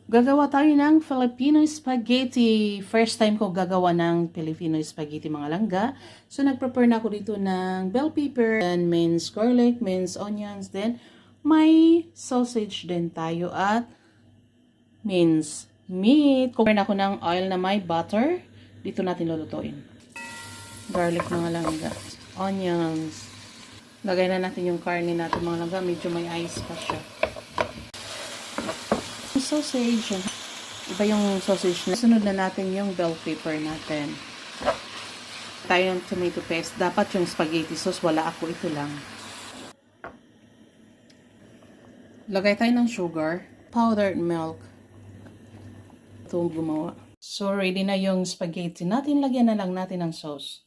Gagawa tayo ng Filipino spaghetti. First time ko gagawa ng Filipino spaghetti mga langga. So nag-prepare na ako dito ng bell pepper, and minced garlic, minced onions, then may sausage din tayo at minced meat. Prepare na ako ng oil na may butter. Dito natin lulutuin. Garlic mga langga. Onions. Lagay na natin yung karne natin mga langga. Medyo may ice pa siya. Sausage. Iba yung sausage na. Sunod na natin yung bell pepper natin. Tayo ng tomato paste. Dapat yung spaghetti sauce, wala ako. Ito lang. Lagay tayo ng sugar. Powdered milk. Ito gumawa. So, ready na yung spaghetti natin. Lagyan na lang natin ng sauce.